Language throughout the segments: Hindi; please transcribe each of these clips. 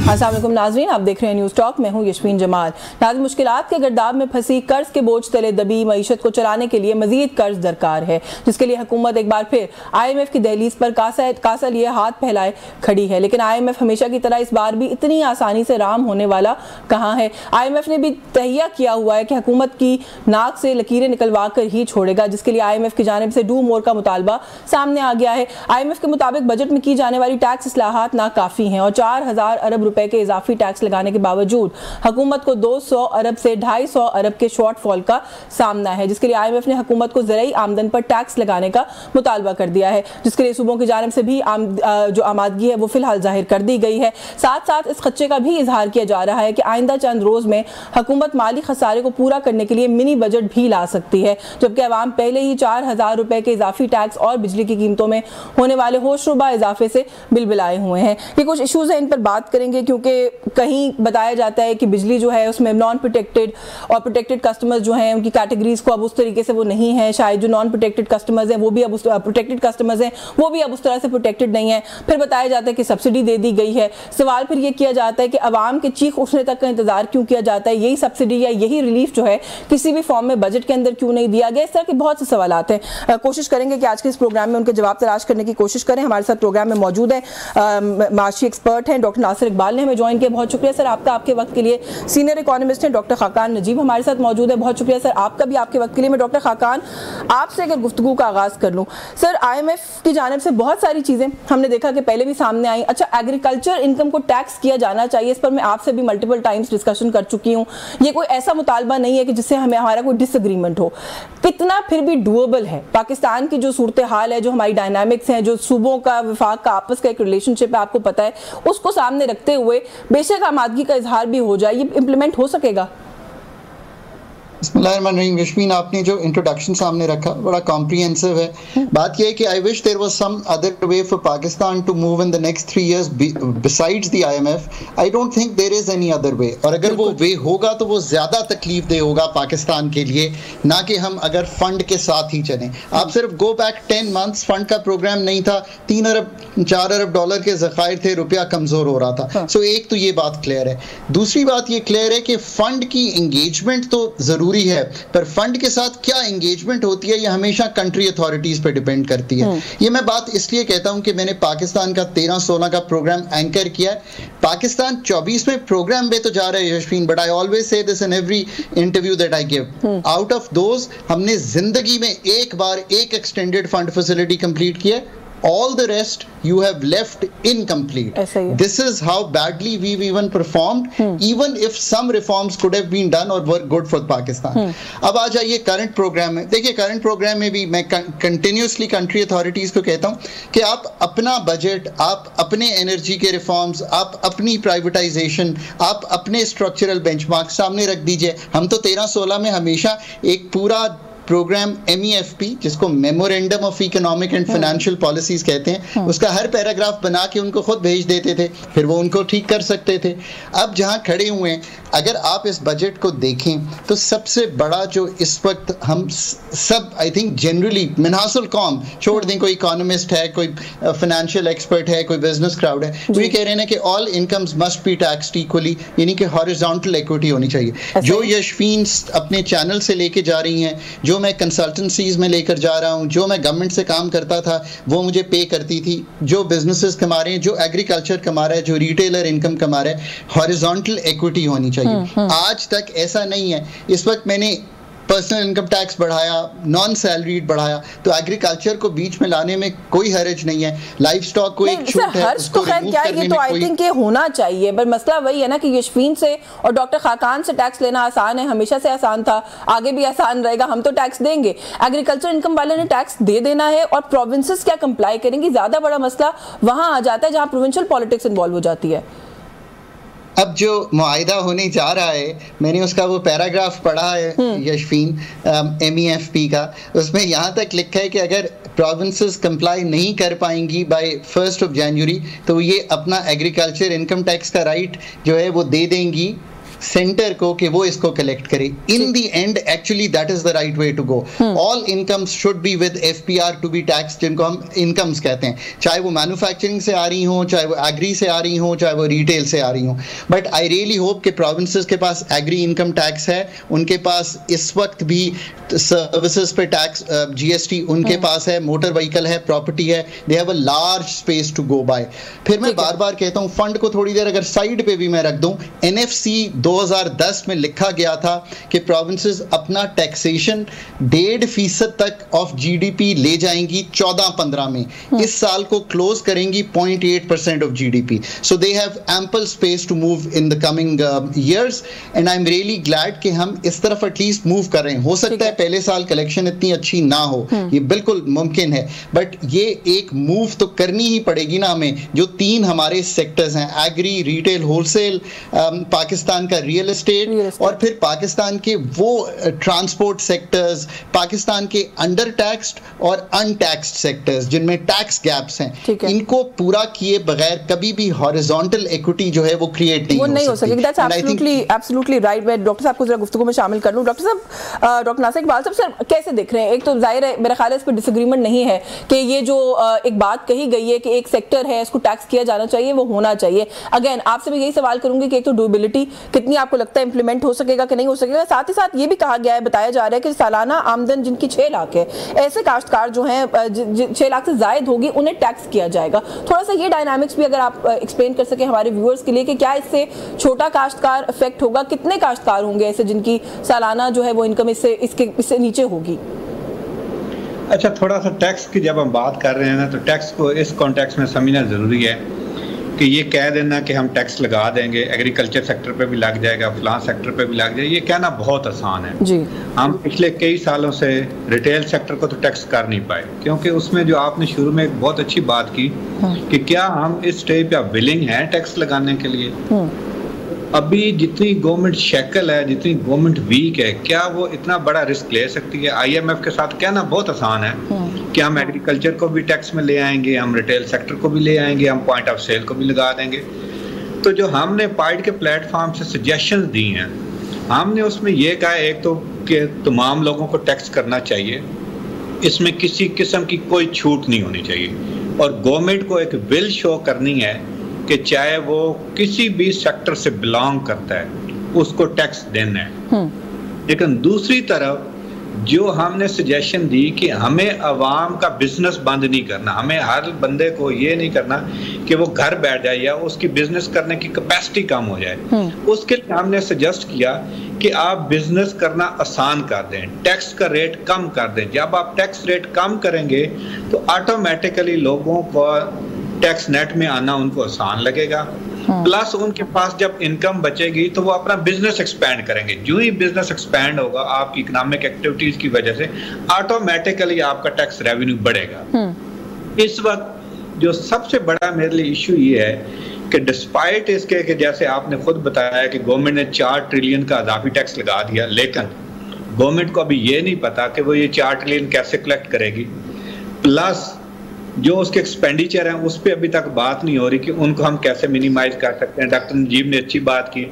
अस्सलाम वालेकुम नाज़रीन, आप देख रहे हैं न्यूज़ टॉक। मैं हूं यशवीन जमाल। नाज़रीन, मुश्किलात के गर्दाब में फंसी कर्ज के बोझ तले दबी मईशत को चलाने के लिए मजीद कर्ज दरकार है, जिसके लिए हुकूमत एक बार फिर IMF की दहलीज पर कासा लिए हाथ फैलाए खड़ी है। लेकिन IMF हमेशा की तरह इस बार भी इतनी आसानी से राम होने वाला कहाँ है। IMF ने भी तहिया किया हुआ है कि हुकूमत की नाक से लकीरें निकलवा कर ही छोड़ेगा, जिसके लिए IMF की जानिब से डू मोर का मुतालबा सामने आ गया है। IMF के मुताबिक बजट में की जाने वाली टैक्स इस्लाहात नाकाफी हैं और 4000 अरब रुपए के इजाफी टैक्स लगाने के बावजूद हुकूमत को 200 अरब से 250 अरब के शॉर्टफॉल का सामना है, जिसके लिए IMF ने हुकूमत को ज़राई आमदन पर टैक्स लगाने का मुतालबा कर दिया है, जिसके लिए सूबों की जानिब से भी जो आमादगी है वो फिलहाल जाहिर कर दी गई है। साथ साथ इस खदशे का भी इजहार किया जा रहा है कि आइंदा चंद रोज में हुकूमत माली खसारे को पूरा करने के लिए मिनी बजट भी ला सकती है, जबकि अवाम पहले ही 4000 रुपए के इजाफी टैक्स और बिजली की कीमतों में होने वाले होशरुबा इजाफे से बिलबिलाए हुए हैं। ये कुछ इशूज़ हैं, इन पर बात करेंगे, क्योंकि कहीं बताया जाता है कि बिजली जो है उसमें नॉन प्रोटेक्टेड और प्रोटेक्टेड कस्टमर्स जो हैं उनकी कैटेगरीज को अब उस तरीके से वो नहीं है। शायद जो नॉन प्रोटेक्टेड कस्टमर्स हैं वो भी अब उस प्रोटेक्टेड कस्टमर्स हैं वो भी अब उस तरह से प्रोटेक्टेड नहीं है। फिर बताया जाता है कि सब्सिडी दे दी गई है। सवाल फिर ये किया जाता है कि अवाम के चीख उठने तक का इंतजार क्यों किया जाता है, यही सब्सिडी या यही रिलीफ जो है किसी भी फॉर्म में बजट के अंदर क्यों नहीं दिया गया। इस तरह के बहुत से सवाल हैं। कोशिश करेंगे कि आज के इस प्रोग्राम में उनके जवाब तलाश करने की कोशिश करें। हमारे साथ प्रोग्राम में मौजूद है माशी एक्सपर्ट हैं डॉक्टर नासिर इकबाल ने हमें ज्वाइन किया। बहुत शुक्रिया सर आपका, आपके वक्त के लिए। सीनियर इकोनॉमिस्ट हैं डॉक्टर खाकान नजीब हमारे साथ मौजूद है। बहुत शुक्रिया सर आपका भी, आपके वक्त के लिए। मैं डॉक्टर खाकान आपसे अगर गुफ्तगू का आगाज कर लूँ सर, IMF की जानिब से बहुत सारी चीज़ें हमने देखा कि पहले भी सामने आई। अच्छा, एग्रीकल्चर इनकम को टैक्स किया जाना चाहिए, इस पर मैं आपसे भी मल्टीपल टाइम्स डिस्कशन कर चुकी हूँ। ये कोई ऐसा मुतालबा नहीं है कि जिससे हमारा कोई डिसएग्रीमेंट हो। कितना फिर भी डूएबल है? पाकिस्तान की जो सूरत हाल है, जो हमारी डायनामिक्स हैं, जो सूबों का वफाक का आपस का एक रिलेशनशिप है, आपको पता है, उसको सामने रखते हुए बेशक आमादगी का इजहार भी हो जाए, ये इम्प्लीमेंट हो सकेगा? बिस्मिल्लाहिर्रहमानिर्रहीम। यशमीन, आपने जो इंट्रोडक्शन सामने रखा बड़ा कॉम्प्रिहेंसिव है। बात यह है कि I wish there was some other way for Pakistan to move in the next 3 years besides the IMF। I don't think there is any other way, और अगर वो वे होगा तो वो ज्यादा तकलीफ दे होगा पाकिस्तान के लिए, ना कि हम अगर फंड के साथ ही चलें। आप सिर्फ गो बैक 10 months, फंड का प्रोग्राम नहीं था, 3 अरब 4 अरब डॉलर के ज़खायर थे, रुपया कमजोर हो रहा था। सो एक तो ये बात क्लियर है। दूसरी बात ये क्लियर है कि फंड की एंगेजमेंट तो जरूरी है, पर फंड के साथ क्या एंगेजमेंट होती है ये हमेशा कंट्री अथॉरिटीज पे डिपेंड करती है। ये मैं बात इसलिए कहता हूं कि मैंने पाकिस्तान का 13-16 का प्रोग्राम एंकर किया है। पाकिस्तान 24वें प्रोग्राम पे तो जा रहा है Yashveen, but I always say this in every interview that I give. Out of those हमने जिंदगी में एक बार एक एक्सटेंडेड फंड फैसिलिटी कंप्लीट किया है। All the rest you have left incomplete. This is how badly we've even performed, even if some reforms could have been done or were good for Pakistan. अब आ जाइए करंट प्रोग्राम में। देखिए, करंट प्रोग्राम में भी मैं कंटिन्यूसली कंट्री अथॉरिटीज को कहता हूँ कि आप अपना बजट, आप अपने एनर्जी के रिफॉर्म्स, आप अपनी प्राइवेटाइजेशन, आप अपने स्ट्रक्चरल बेंचमार्क सामने रख दीजिए। हम तो 13-16 में हमेशा एक पूरा प्रोग्राम MEFP, जिसको memorandum of economic and financial policies कहते हैं, उसका हर पैराग्राफ बना के उनको खुद भेज देते थे, फिर वो उनको ठीक कर सकते थे। अब जहां खड़े हुए हैं, अगर आप इस बजट को देखें तो सबसे बड़ा जो इस वक्त हम सब आई थिंक जनरली मिनहासुल कौम, छोड़ दें कोई इकोनॉमिस्ट है, कोई फाइनेंशियल एक्सपर्ट है, कोई बिजनेस क्राउड है, वो ये कह रहे हैं कि all incomes must be taxed equally, यानी कि हॉरिजॉन्टल इक्विटी होनी चाहिए। जो यशवीन अपने चैनल से लेके जा रही हैं, जो मैं कंसल्टेंसीज में लेकर जा रहा हूं, जो मैं गवर्नमेंट से काम करता था वो मुझे पे करती थी, जो बिजनेसेस कमा रहे हैं, जो एग्रीकल्चर कमा रहा है, जो रिटेलर इनकम कमा रहा है, हॉरिजॉन्टल इक्विटी होनी चाहिए। आज तक ऐसा नहीं है। इस वक्त मैंने पर्सनल इनकम टैक्स बढ़ाया, नॉन सैलरीड बढ़ाया, तो एग्रीकल्चर को बीच में लाने में कोई हरज नहीं है। लाइफ स्टॉक को एक छूट है, उसको रिमूव करने में आई थिंक ये होना चाहिए। पर मसला वही है ना कि यशवीन से और डॉक्टर खाकान से टैक्स लेना आसान है, हमेशा से आसान था, आगे भी आसान रहेगा। हम तो टैक्स देंगे, एग्रीकल्चर इनकम वाले ने टैक्स दे देना है, और प्रोविंसेस क्या कंप्लाई करेंगी? ज्यादा बड़ा मसला वहां आ जाता है जहां प्रोविंशियल पॉलिटिक्स इन्वॉल्व हो जाती है। अब जो मुआहिदा होने जा रहा है, मैंने उसका वो पैराग्राफ पढ़ा है यशवीन, MEFP का, उसमें यहाँ तक लिखा है कि अगर प्रोविंसेस कंप्लाई नहीं कर पाएंगी बाय 1 January तो ये अपना एग्रीकल्चर इनकम टैक्स का राइट जो है वो दे देंगी सेंटर को कि वो इसको कलेक्ट करे. In the end actually that is the right way to go. All incomes should be with FPR to be tax, जिनको हम इनकम्स कहते हैं, चाहे वो मैन्युफैक्चरिंग से आ रही हो, चाहे वो एग्री से आ रही हो, चाहे वो रिटेल से आ रही हो. बट आई रियली होप कि प्रोविंसेस के पास एग्री इनकम टैक्स है, उनके पास इस वक्त भी सर्विसेज पे टैक्स जीएसटी उनके पास है, मोटर व्हीकल है, प्रॉपर्टी है, they have a large space to go by. फिर मैं बार बार कहता हूं फंड को थोड़ी देर अगर साइड पे भी मैं रख दूं, एनएफसी 2010 में लिखा गया था कि प्रोविंसेस अपना टैक्सेशन 1.5% तक ऑफ जीडीपी ले जाएंगी 14-15 में. इस साल को क्लोज करेंगी 0.8% of GDP. So they have ample space to move in the coming years and I am really glad कि हम इस तरफ एटलीस्ट मूव कर रहे हैं. हो सकता है पहले साल कलेक्शन इतनी अच्छी ना हो, ये बिल्कुल मुमकिन है, बट ये एक मूव तो करनी ही पड़ेगी ना हमें. जो 3 हमारे सेक्टर्स हैं, एग्री, रिटेल, होलसेल, पाकिस्तान का रियल एस्टेट और फिर पाकिस्तान के वो ट्रांसपोर्ट सेक्टर्स, पाकिस्तान के अंडर टैक्स्ड और अनटैक्स्ड सेक्टर्स जिनमें टैक्स गैप्स हैं, इनको पूरा किए बगैर कभी भी हॉरिजॉन्टल इक्विटी जो है वो क्रिएट नहीं हो सकती. That's absolutely right. मैं डॉक्टर साहब को जरा गुफ्तगू में शामिल कर लूं. डॉक्टर साहब, डॉक्टर नासिर इकबाल साहब, सर कैसे देख रहे हैं? एक तो जाहिर है मेरा ख्याल है इस पर डिसएग्रीमेंट नहीं है कि ये जो एक बात कही गई है कि एक सेक्टर है इसको टैक्स किया जाना चाहिए, वो होना चाहिए. अगेन आपसे मैं यही सवाल करूंगी कि एक तो ड्यूरेबिलिटी कितनी आपको लगता है इंप्लीमेंट हो सकेगा कि नहीं हो सकेगा. साथ ही साथ ये भी कहा गया है, बताया जा रहा है कि सालाना आमदन जिनकी 6 लाख है, ऐसे काश्तकार जो हैं 6 लाख से जायद होगी, उन्हें टैक्स किया जाएगा. थोड़ा सा ये डायनामिक्स भी अगर आप एक्सप्लेन कर सके हमारे व्यूअर्स के लिए कि क्या इससे छोटा काश्तकार इफेक्ट होगा, कितने काश्तकार होंगे ऐसे जिनकी सालाना जो है वो इनकम इससे नीचे होगी. अच्छा, थोड़ा सा टैक्स की जब हम बात कर रहे हैं ना, तो टैक्स को इस कॉन्टेक्स्ट में समझना ज़रूरी है कि ये कह देना कि हम टैक्स लगा देंगे, एग्रीकल्चर सेक्टर पे भी लग जाएगा, फलां सेक्टर पे भी लग जाएगा, ये कहना बहुत आसान है जी. हम पिछले कई सालों से रिटेल सेक्टर को तो टैक्स कर नहीं पाए, क्योंकि उसमें जो आपने शुरू में एक बहुत अच्छी बात की कि क्या हम इस स्टेज पे विलिंग हैं टैक्स लगाने के लिए. अभी जितनी गवर्नमेंट शैकल है, जितनी गवर्नमेंट वीक है, क्या वो इतना बड़ा रिस्क ले सकती है? आईएमएफ के साथ कहना बहुत आसान है कि हम एग्रीकल्चर को भी टैक्स में ले आएंगे, हम रिटेल सेक्टर को भी ले आएंगे, हम पॉइंट ऑफ सेल को भी लगा देंगे. तो जो हमने पाइड के प्लेटफॉर्म से सजेशंस दी हैं, हमने उसमें ये कहा एक तो कि तमाम लोगों को टैक्स करना चाहिए, इसमें किसी किस्म की कोई छूट नहीं होनी चाहिए, और गवर्नमेंट को एक विल शो करनी है कि चाहे वो किसी भी सेक्टर से बिलोंग करता है उसको टैक्स देना है. लेकिन दूसरी तरफ जो हमने सजेशन दी कि हमें अवाम का बिजनेस बंद नहीं करना, हमें हर बंदे को ये नहीं करना कि वो घर बैठ जाए या उसकी बिजनेस करने की कैपेसिटी कम हो जाए. उसके लिए हमने सजेस्ट किया कि आप बिजनेस करना आसान कर दें, टैक्स का रेट कम कर दें. जब आप टैक्स रेट कम करेंगे तो ऑटोमेटिकली लोगों को टैक्स नेट में आना उनको आसान लगेगा. प्लस उनके पास जब इनकम बचेगी तो वो अपना बिजनेस एक्सपैंड करेंगे. जो ही बिजनेस एक्सपैंड होगा आपकी इकोनॉमिक एक्टिविटीज की वजह से ऑटोमेटिकली आपका टैक्स रेवेन्यू बढ़ेगा. इस वक्त जो सबसे बड़ा मेरे लिए इशू ये है कि डिस्पाइट इसके कि जैसे आपने खुद बताया कि गवर्नमेंट ने 4 ट्रिलियन का इजाफी टैक्स लगा दिया, लेकिन गवर्नमेंट को अभी ये नहीं पता कि वो ये 4 ट्रिलियन कैसे कलेक्ट करेगी. प्लस जो उसके एक्सपेंडिचर हैं उस पर अभी तक बात नहीं हो रही कि उनको हम कैसे मिनिमाइज कर सकते हैं. डॉक्टर नजीब ने अच्छी बात की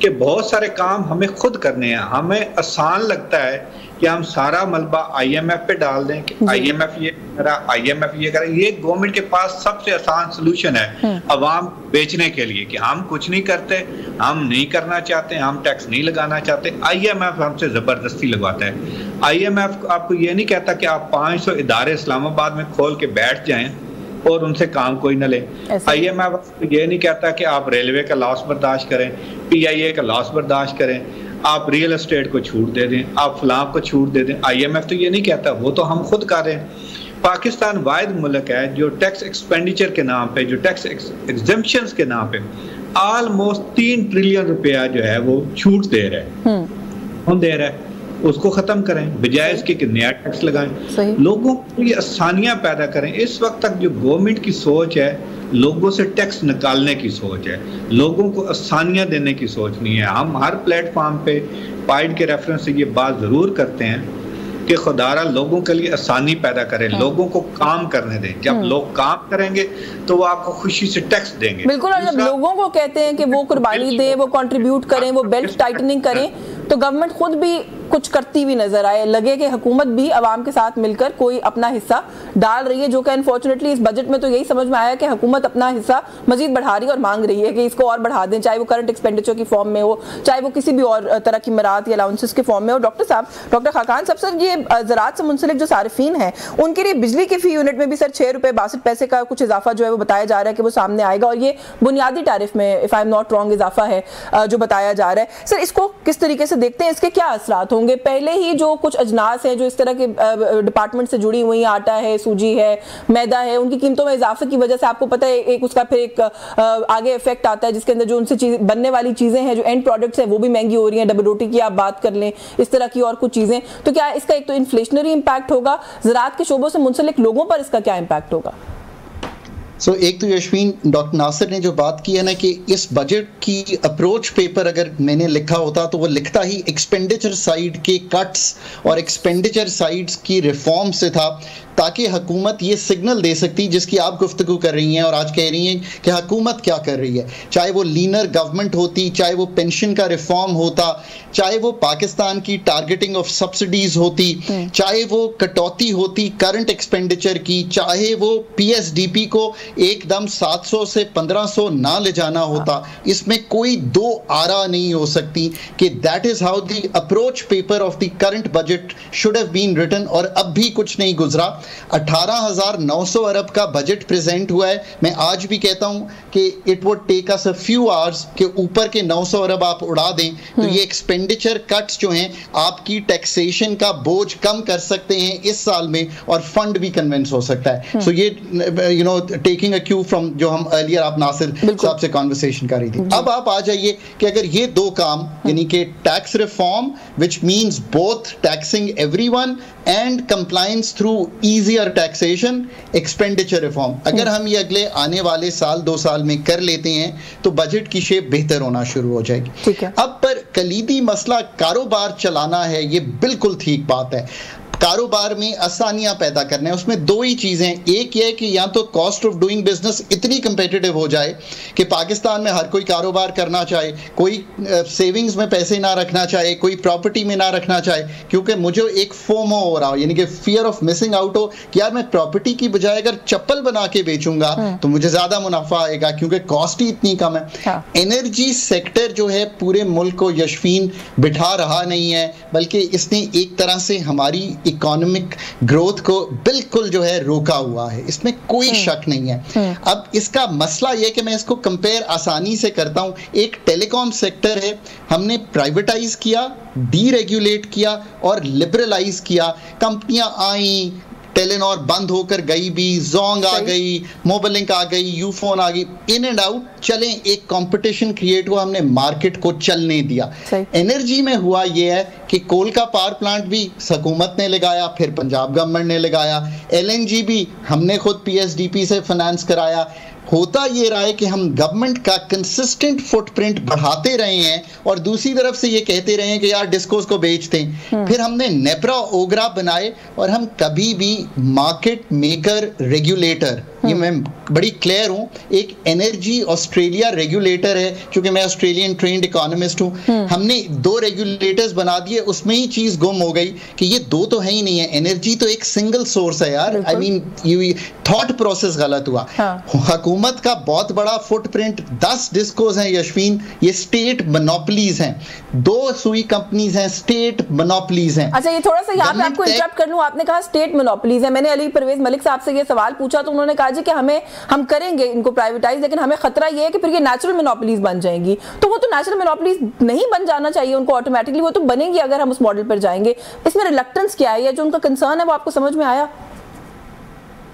कि बहुत सारे काम हमें खुद करने हैं. हमें आसान लगता है कि हम सारा मलबा आईएमएफ पे डाल दें कि आईएमएफ ये करा, आईएमएफ ये करा. ये गवर्नमेंट के पास सबसे आसान सोल्यूशन है अवाम बेचने के लिए कि हम कुछ नहीं करते, हम नहीं करना चाहते, हम टैक्स नहीं लगाना चाहते, आईएमएफ हमसे जबरदस्ती लगवाता है. आईएमएफ आपको ये नहीं कहता कि आप 500 इदारे इस्लामाबाद में खोल के बैठ जाएं और उनसे काम कोई न ले. आईएमएफ ये नहीं कहता कि आप रेलवे का लॉस बर्दाश्त करें, पीआईए का लॉस बर्दाश्त करें, आप रियल एस्टेट को छूट दे दें, आप फलां को छूट दे दें. आईएमएफ तो ये नहीं कहता, वो तो हम खुद कर रहे हैं. पाकिस्तान वाहिद मुल्क है जो टैक्स एक्सपेंडिचर के नाम पे, जो टैक्स एग्जेम्पशंस के नाम पे ऑलमोस्ट 3 ट्रिलियन रुपया जो है वो छूट दे रहा है. कौन दे रहा है? उसको खत्म करें, बजाय इसके कि नया टैक्स लगाएं. लोगों को ये आसानियां पैदा करें. इस वक्त तक जो गवर्नमेंट की सोच है लोगों से टैक्स निकालने की सोच है, लोगों को आसानियां देने की सोच नहीं है. हम हर प्लेटफॉर्म पे पाइड के रेफरेंस से ये बात जरूर करते हैं कि खुदारा लोगों के लिए आसानी पैदा करे, लोगों को काम करने दें। जब लोग काम करेंगे तो वो आपको खुशी से टैक्स देंगे। बिल्कुल, और जब लोगों को कहते हैं कि वो कुर्बानी दें, वो कंट्रीब्यूट करें, वो बेल्ट टाइटनिंग करें, तो गवर्नमेंट खुद भी कुछ करती हुई नजर आए, लगे कि हुकूमत भी आवाम के साथ मिलकर कोई अपना हिस्सा डाल रही है, जो कि अनफॉर्चुनेटली इस बजट में तो यही समझ में आया कि हुकूमत अपना हिस्सा मजीद बढ़ा रही है और मांग रही है कि इसको और बढ़ा दें, चाहे वो करंट एक्सपेंडिचर की फॉर्म में हो, चाहे वो किसी भी और तरह की मराहत या अलाउंसेस के फॉर्म में हो। डॉक्टर साहब, डॉक्टर खाकान साहब, सर ये ज़राअत से मुंसलिक जो सारिफीन हैं उनके लिए बिजली के फी यूनिट में भी सर 6 रुपये 62 पैसे का कुछ इजाफा जो है वो बताया जा रहा है कि वो सामने आएगा, और ये बुनियादी टैरिफ में if I am not wrong इजाफा है जो बताया जा रहा है। सर इसको किस तरीके से देखते हैं, इसके क्या असरात होंगे? पहले ही जो कुछ अजनास हैं जो इस तरह के डिपार्टमेंट से जुड़ी हुई, आटा है, सूजी है, मैदा है, उनकी कीमतों में इजाफे की वजह से आपको पता है एक उसका फिर एक आगे इफेक्ट आता है जिसके अंदर जो उनसे बनने वाली चीजें हैं, जो एंड प्रोडक्ट्स हैं वो भी महंगी हो रही हैं। डबल रोटी की आप बात कर लें, इस तरह की और कुछ चीजें, तो क्या इसका एक तो इन्फ्लेशनरी इंपैक्ट होगा, ज़राअत के शोबों से मुंसलिक लोगों पर इसका क्या इंपैक्ट होगा? एक तो यशवीन, डॉक्टर नासिर ने जो बात की है ना कि इस बजट की अप्रोच पेपर अगर मैंने लिखा होता तो वो लिखता ही एक्सपेंडिचर साइड के कट्स और एक्सपेंडिचर साइड्स की रिफॉर्म से था, ताकि हुकूमत ये सिग्नल दे सकती जिसकी आप गुफ्तगू कर रही हैं और आज कह रही हैं कि हुकूमत क्या कर रही है। चाहे वो लीनर गवर्नमेंट होती, चाहे वो पेंशन का रिफॉर्म होता, चाहे वो पाकिस्तान की टारगेटिंग ऑफ सब्सिडीज होती, चाहे वो कटौती होती करंट एक्सपेंडिचर की, चाहे वो पीएसडीपी को एकदम 700 से 1500 ना ले जाना होता, इसमें कोई दो आरा नहीं हो सकती कि that is how the approach paper of the current budget should have been written. और अब भी कुछ नहीं गुजरा, 18,900 अरब का बजट प्रेजेंट हुआ है। मैं आज भी कहता हूं कि it would take us a few hours के ऊपर के 900 अरब आप उड़ा दें तो ये एक्सपेंडिचर कट्स जो हैं आपकी टैक्सेशन का बोझ कम कर सकते हैं इस साल में, और फंड भी कन्विंस हो सकता है। सो ये you know taking a Q from जो हम अर्लियर आप नासिर साहब से कॉन्वर्सेशन कर रही थी। अब आप आ जाइए कि अगर ये दो काम यानी कि tax reform which means both taxing everyone and compliance through easier taxation, expenditure reform, अगर हम ये अगले आने वाले साल 2 साल में कर लेते हैं तो बजट की शेप बेहतर होना शुरू हो जाएगी। ठीक है। अब पर कलीदी मसला कारोबार चलाना है, ये बिल्कुल ठीक बात है। कारोबार में आसानियां पैदा करना है, उसमें दो ही चीजें, एक ये कि या तो कॉस्ट ऑफ डूइंग बिजनेस इतनी कंपेटिटिव हो जाए कि पाकिस्तान में हर कोई कारोबार करना चाहे, कोई सेविंग्स में पैसे ना रखना चाहे, कोई प्रॉपर्टी में ना रखना चाहे, क्योंकि मुझे एक फोमो हो रहा हो यानी कि फियर ऑफ मिसिंग आउट हो कि यार मैं प्रॉपर्टी की बजाय अगर चप्पल बना के बेचूंगा तो मुझे ज्यादा मुनाफा आएगा क्योंकि कॉस्ट ही इतनी कम है। एनर्जी सेक्टर जो है पूरे मुल्क को यशफीन बिठा रहा नहीं है, बल्कि इसने एक तरह से हमारी इकोनॉमिक ग्रोथ को बिल्कुल जो है रोका हुआ है, इसमें कोई शक नहीं है। अब इसका मसला यह कि मैं इसको कंपेयर आसानी से करता हूं, एक टेलीकॉम सेक्टर है, हमने प्राइवेटाइज किया, डीरेगुलेट किया और लिबरलाइज किया, कंपनियां आई, टेलीनॉर बंद होकर गई भी, जोंग आ गई, मोबाइलिंक आ गई, यूफोन आ गई, इन एंड आउट चलें, एक कंपटीशन क्रिएट हुआ, हमने मार्केट को चलने दिया। एनर्जी में हुआ ये है कि कोल का पावर प्लांट भी हुकूमत ने लगाया, फिर पंजाब गवर्नमेंट ने लगाया, एलएनजी भी हमने खुद पीएसडीपी से फाइनेंस कराया। होता ये रहा है कि हम गवर्नमेंट का कंसिस्टेंट फुटप्रिंट बढ़ाते रहे हैं और दूसरी तरफ से ये कहते रहे हैं कि यार डिस्कोस को बेचते हैं। फिर हमने नेप्रा ओगरा बनाए और हम कभी भी मार्केट मेकर रेगुलेटर, ये मैं बड़ी क्लियर हूं, एक एनर्जी ऑस्ट्रेलिया रेगुलेटर है, क्योंकि मैं ऑस्ट्रेलियन ट्रेंड इकोनॉमिस्ट हूं, हमने 2 रेगुलेटर्स बना दिए, उसमें ही चीज गुम हो गई कि ये 2 तो है ही नहीं है, एनर्जी तो एक सिंगल सोर्स है यार। आई मीन ये थॉट प्रोसेस गलत हुआ। हुकूमत का बहुत बड़ा फुटप्रिंट 10 डिस्कोस हैं यशवीन, ये स्टेट मोनोपोलीज हैं, 2 सुई कंपनीज हैं, स्टेट मोनोपोलीज हैं। अच्छा, ये थोड़ा सा यहाँ पे आपको इंटरप्ट कर लूं, आपने कहा स्टेट मोनोपोलीज है, मैंने अली परवेज मलिक साहब से ये सवाल पूछा तो उन्होंने कहा जी कि हम करेंगे इनको प्राइवेटाइज, लेकिन हमें खतरा ये है कि फिर ये नेचुरल मोनोपोलीज बन जाएंगी। तो वो तो नेचुरल मोनोपोलीज नहीं बन जाना चाहिए उनको ऑटोमेटिकली, वो तो बनेंगी अगर हम उस मॉडल पर जाएंगे। इसमें रिलक्टेंस क्या है या जो उनका कंसर्न है वो आपको समझ में आया?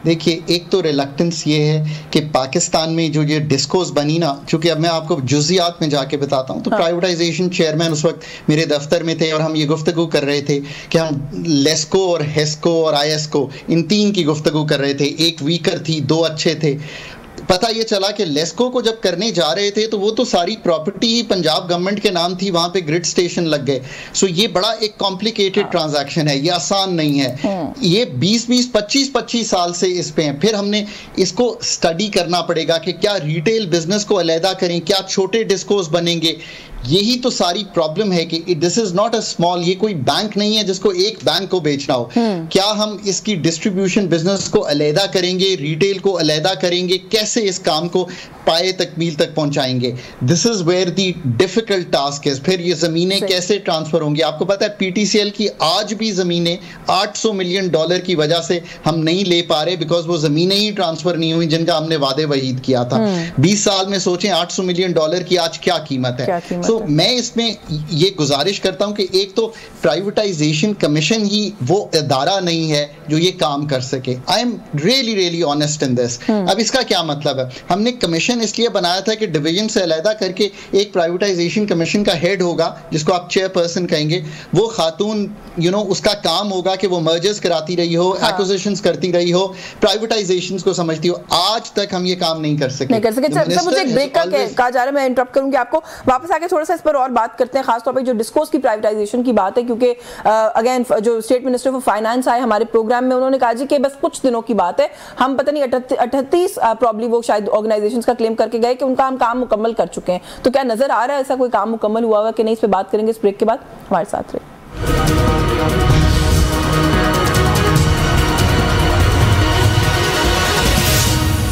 देखिए, एक तो रिलक्टेंस ये है कि पाकिस्तान में जो ये डिस्कोस बनी ना, चूंकि अब मैं आपको जुजियात में जाके बताता हूँ, तो प्राइवेटाइजेशन चेयरमैन उस वक्त मेरे दफ्तर में थे और हम ये गुफ्तगू कर रहे थे कि हम लेस्को और हेस्को और आईएसको इन 3 की गुफ्तगू कर रहे थे। एक वीकर थी, 2 अच्छे थे। पता ये चला कि लेस्को को जब करने जा रहे थे तो वो तो सारी प्रॉपर्टी ही पंजाब गवर्नमेंट के नाम थी, वहां पे ग्रिड स्टेशन लग गए। सो ये बड़ा एक कॉम्प्लिकेटेड ट्रांजैक्शन है, ये आसान नहीं है। ये 20-20, 25-25 साल से इस पे हैं। फिर हमने इसको स्टडी करना पड़ेगा कि क्या रिटेल बिजनेस को अलहदा करें, क्या छोटे डिस्कोस बनेंगे। यही तो सारी प्रॉब्लम है कि this is not a small, ये कोई बैंक नहीं है जिसको एक बैंक को बेचना हो। क्या हम इसकी डिस्ट्रीब्यूशन बिजनेस को अलहदा करेंगे, रिटेल को अलहदा करेंगे, कैसे इस काम को पाए तकमील तक पहुंचाएंगे? This is where the difficult task है। फिर ये जमीनें कैसे ट्रांसफर होंगी? आपको पता है पीटीसीएल की आज भी जमीनें $800 मिलियन की वजह से हम नहीं ले पा रहे, बिकॉज वो जमीनें ही ट्रांसफर नहीं हुई जिनका हमने वादे वहीद किया था। 20 साल में सोचें $800 मिलियन की आज क्या कीमत है। तो मैं इसमें ये गुजारिश करता हूं कि एक तो प्राइवेटाइजेशन कमीशन ही वो इदारा नहीं है जो ये काम कर सके। आई am really honest in this. अब इसका क्या मतलब है? हमने कमीशन इसलिए बनाया था कि डिवीजन से अलहदा करके एक प्राइवेटाइजेशन कमीशन का हेड होगा, जिसको आप चेयरपर्सन कहेंगे। वो खातून उसका काम होगा कि वो मर्जर्स कराती रही हो, एक्विजिशंस करती रही हो, प्राइवेटाइजेशंस को समझती हो। आज तक हम ये काम नहीं कर सके। मुझे एक ब्रेक का कहा जा रहा है, मैं इंटरप्ट करूंगी आपको, वापस आके थोड़ा सा इस पर और बात करते हैं, खासतौर पर जो डिस्कोस की प्राइवेटाइजेशन की बात है, क्योंकि अगेन जो स्टेट मिनिस्टर फॉर फाइनेंस आए हमारे प्रोग्राम में, उन्होंने कहा जी कि बस कुछ दिनों की बात है, हम पता नहीं 38 प्रॉब्ली वो शायद ऑर्गेनाइजेशंस का क्लेम करके गए कि उनका हम काम मुकम्मल कर चुके हैं। तो क्या नजर आ रहा है ऐसा कोई काम मुकम्मल हुआ कि नहीं? इस पे बात करेंगे इस ब्रेक के बाद, हमारे साथ रहिए।